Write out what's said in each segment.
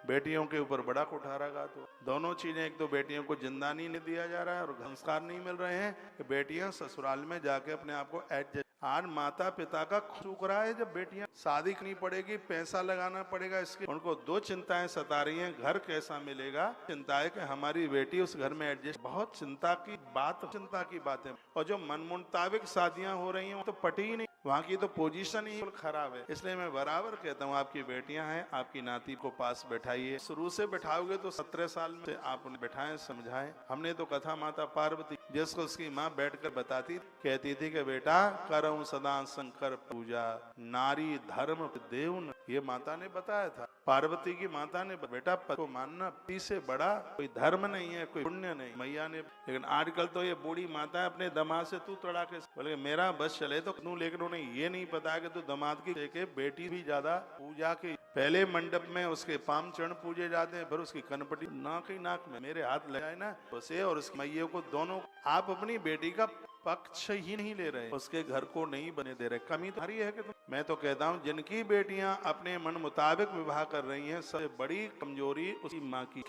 बेटियों के ऊपर बड़ा कुठारा घात हो। दोनों चीजें, एक तो बेटियों को जिंदा नहीं दिया जा रहा है और संस्कार नहीं मिल रहे हैं कि बेटियां ससुराल में जाके अपने आप को एडजस्ट। आज माता पिता का चूक रहा है, जब बेटियां शादी करनी पड़ेगी, पैसा लगाना पड़ेगा, इसके उनको दो चिंताएं सता रही हैं, घर कैसा मिलेगा, चिंता है कि हमारी बेटी उस घर में एडजस्ट। बहुत चिंता की बात है। और जो मन मुताबिक शादियां हो रही हैं वो तो पटी ही नहीं, वहाँ की तो पोजीशन ही खराब है। इसलिए मैं बराबर कहता हूँ, आपकी बेटियां हैं, आपकी नाती को पास बैठाइए। शुरू से बैठाओगे तो 17 साल में आप उन्हें बैठाएं, समझाएं। हमने तो कथा माता पार्वती, जिसको उसकी माँ बैठकर बताती, कहती थी कि बेटा करऊं सदा शंकर पूजा, नारी धर्म देव। ये माता ने बताया था, पार्वती की माता ने, बेटा पति को मानना पति से बड़ा कोई धर्म नहीं है, कोई पुण्य नहीं, मैया ने। लेकिन आजकल तो ये बूढ़ी माता अपने दामाद से तू तड़ा के बोले मेरा बस चले तो तू, लेकिन उन्हें ये नहीं पता कि तू दामाद की लेके बेटी भी ज्यादा पूजा के। पहले मंडप में उसके पाम चरण पूजे जाते हैं, फिर उसकी कनपटी नाक में मेरे हाथ लगाए ना उसे और उसकी मैया को, दोनों। आप अपनी बेटी का पक्ष ही नहीं ले रहे, उसके घर को नहीं बने दे रहे। कमी तो हरी है कि मैं तो कहता हूँ, जिनकी बेटियां अपने मन मुताबिक विवाह कर रही हैं, सबसे बड़ी कमजोरी उसकी माँ की,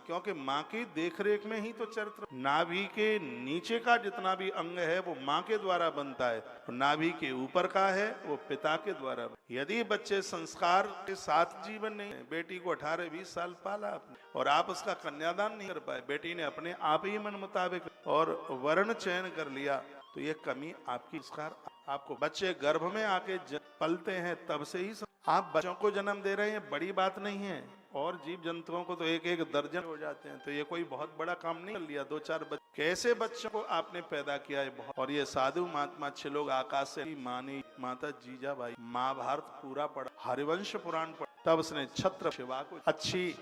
क्योंकि माँ की देखरेख में ही तो चरित्र। नाभि के नीचे का जितना भी अंग है वो माँ के द्वारा बनता है, नाभि के ऊपर का है वो पिता के द्वारा। यदि बच्चे संस्कार के साथ जीवन नहीं, बेटी को 18-20 साल पाला आपने और आप उसका कन्यादान नहीं कर पाए, बेटी ने अपने आप ही मन मुताबिक और वर्ण चयन कर लिया, तो ये कमी आपकी। संस्कार आपको बच्चे गर्भ में आके पलते हैं, तब से ही आप बच्चों को जन्म दे रहे हैं, बड़ी बात नहीं है। और जीव जंतुओं को तो एक दर्जन हो जाते हैं, तो ये कोई बहुत बड़ा काम नहीं कर लिया। 2-4 बच्चे, कैसे बच्चों को आपने पैदा किया है बहुत। और ये साधु महात्मा अच्छे लोग आकाश से मानी, माता जीजा भाई महाभारत पूरा पढ़ा, हरिवंश पुराण पढ़ा, तब उसने छत्र शिवा को। अच्छी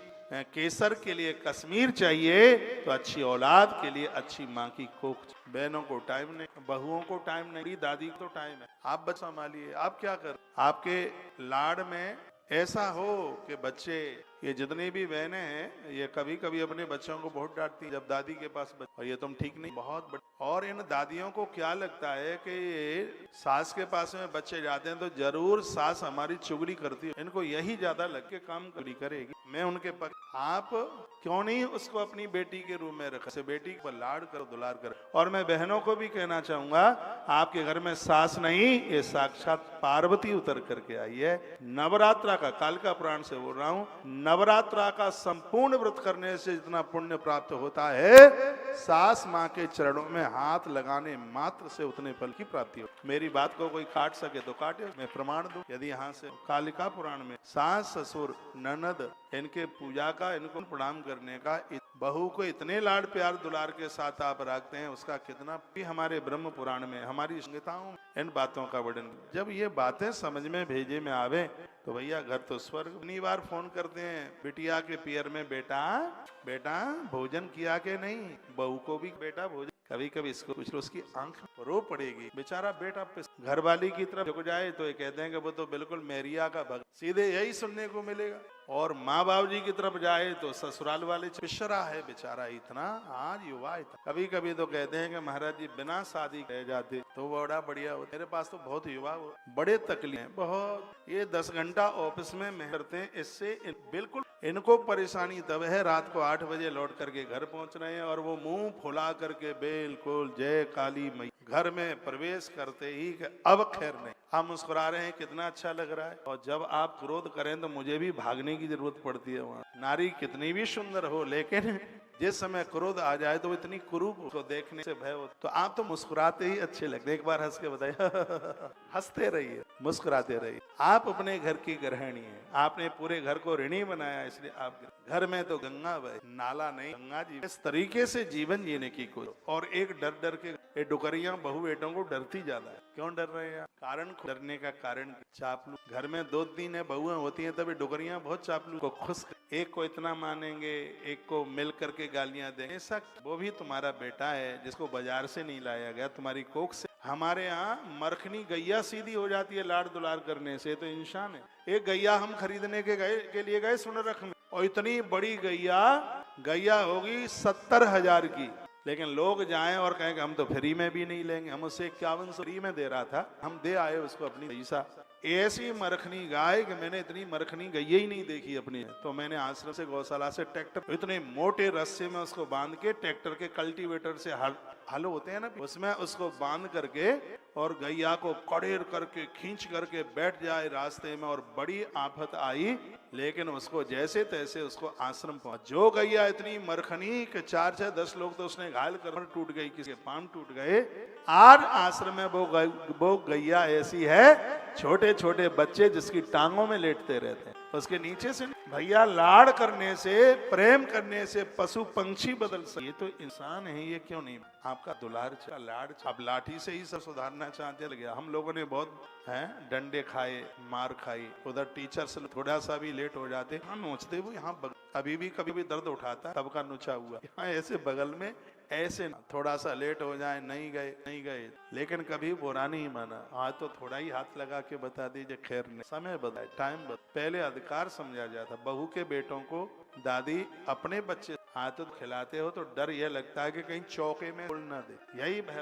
केसर के लिए कश्मीर चाहिए तो अच्छी औलाद के लिए अच्छी माँ की कोख। बहनों को टाइम नहीं, बहुओं को टाइम नहीं, दादी को तो टाइम है। आप बच्चा संभालिए, आप क्या कर, आपके लाड़ में ऐसा हो कि बच्चे, ये जितनी भी बहनें हैं ये कभी कभी अपने बच्चों को बहुत डांटती जब दादी के पास और ये तुम ठीक नहीं, बहुत और इन दादियों को क्या लगता है कि ये सास के पास में बच्चे जाते हैं तो जरूर सास हमारी चुगली करती है, इनको यही ज्यादा लग के काम चुगली करेगी। मैं उनके पक्ष, आप क्यों नहीं उसको अपनी बेटी के रूप में रखें, बेटी पर लाड़ करो, दुलार करो। और मैं बहनों को भी कहना चाहूंगा, आपके घर में सास नहीं, ये साक्षात पार्वती उतर करके आई है। नवरात्रा का, कालिका पुराण से बोल रहा हूं, नवरात्रा का संपूर्ण व्रत करने से जितना पुण्य प्राप्त होता है, सास माँ के चरणों में हाथ लगाने मात्र से उतने फल की प्राप्ति हो। मेरी बात को कोई काट सके तो काटे, मैं प्रमाण दूं। यदि यहाँ से कालिका पुराण में सास ससुर ननद इनके पूजा का, इनको प्रणाम करने का, बहू को इतने लाड प्यार दुलार के साथ आप रखते हैं, उसका कितना भी हमारे ब्रह्म पुराण में, हमारी संहिताओं में इन बातों का वर्णन। जब ये बातें समझ में भेजे में आवे तो भैया घर तो स्वर्ग। इतनी बार फोन करते हैं बिटिया के पियर में, बेटा भोजन किया के नहीं, बहू को भी बेटा भोजन, कभी कभी इसको कुछ उसकी आंख रो पड़ेगी, बेचारा बेटा घर वाली की तरफ झुक जाए तो ये कहते हैं कि वो तो बिल्कुल मैरिया का भक्त, सीधे यही सुनने को मिलेगा। और माँ बाप जी की तरफ जाए तो ससुराल वाले पिछड़ा है बेचारा इतना, आज युवा इतना। कभी कभी तो कहते हैं कि महाराज जी बिना शादी रह जाते तो बड़ा बढ़िया होता। मेरे पास तो बहुत युवा बड़े तकलीफ है, बहुत। ये 10 घंटा ऑफिस में मेहनत करते हैं, इससे बिल्कुल इनको परेशानी तब है रात को 8 बजे लौट करके घर पहुंच रहे हैं और वो मुंह फुला करके बिल्कुल जय काली मैया, घर में प्रवेश करते ही अब खैर नहीं, हम मुस्कुरा रहे हैं, कितना अच्छा लग रहा है। और जब आप क्रोध करें तो मुझे भी भागने की जरूरत पड़ती है। वहाँ नारी कितनी भी सुंदर हो, लेकिन जिस समय क्रोध आ जाए तो इतनी कुरूप को देखने से भय हो, तो आप तो मुस्कुराते ही अच्छे लगते। एक बार हंस के बताइए, हंसते रहिए, मुस्कुराते रहिए। आप अपने घर की गृहिणी है, आपने पूरे घर को ऋणी बनाया, इसलिए आप घर में तो गंगा बहे, नाला नहीं, गंगा जी। इस तरीके से जीवन जीने की कोशिश। और एक डर के ये डुकरियां बहू बेटों को डरती ज्यादा है। क्यों डर रहे हैं? कारण, डरने का कारण चापलू। घर में 2-3 बहुएं होती हैं तभी डुकरियां बहुत चापलू को खुश, एक को इतना मानेंगे, एक को मिल करके गालियां देंगे। ऐसा वो भी तुम्हारा बेटा है जिसको बाजार से नहीं लाया गया, तुम्हारी कोख से। हमारे यहाँ मरखनी गैया सीधी हो जाती है लाड़ दुलार करने से, तो इंसान है। एक गैया हम खरीदने के लिए गए सुनरख में, और इतनी बड़ी गैया होगी 70,000 की, लेकिन लोग जाएं और कहें कि हम तो फ्री में भी नहीं लेंगे, हम उससे 5100 फ्री में दे रहा था, हम दे आए उसको अपनी पैसा। ऐसी मरखनी गाय कि मैंने इतनी मरखनी गई ही नहीं देखी अपनी। तो मैंने आश्रम से गौशाला से ट्रैक्टर इतने मोटे रस्से में उसको बांध के, ट्रैक्टर के कल्टीवेटर से हल होते हैं ना, उसमें उसको बांध करके और गैया को कड़ेर करके खींच करके बैठ जाए रास्ते में, और बड़ी आफत आई लेकिन उसको जैसे तैसे उसको आश्रम पहुंच। जो गैया इतनी मरखनी कि 4-10 लोग तो उसने घायल कर टूट गई, किसी के पांव टूट गए। आज आश्रम में वो गैया ऐसी है, छोटे छोटे बच्चे जिसकी टांगों में लेटते रहते हैं, उसके नीचे से। भैया लाड़ करने से, प्रेम करने से पशु पंछी बदल सकते। ये तो इंसान है, ये क्यों नहीं? आपका दुलार लाड़, अब लाठी से ही सब सुधारना चाहते लगे। हम लोगों ने बहुत डंडे खाए, मार खाई, उधर टीचर से थोड़ा सा भी लेट हो जाते, हाँ नोचते वो यहाँ अभी भी कभी भी दर्द उठाता, तब का नुचा हुआ यहाँ ऐसे बगल में, ऐसे थोड़ा सा लेट हो जाए, नहीं गए, लेकिन कभी बुरा नहीं माना। आज तो थोड़ा ही हाथ लगा के बता दीजिए, खैर नहीं, समय बदला, टाइम बदला। पहले अधिकार समझा जाता। बहू के बेटों को दादी अपने बच्चे आज तो खिलाते हो तो डर यह लगता है कि कहीं चौके में उड़ ना दे, यही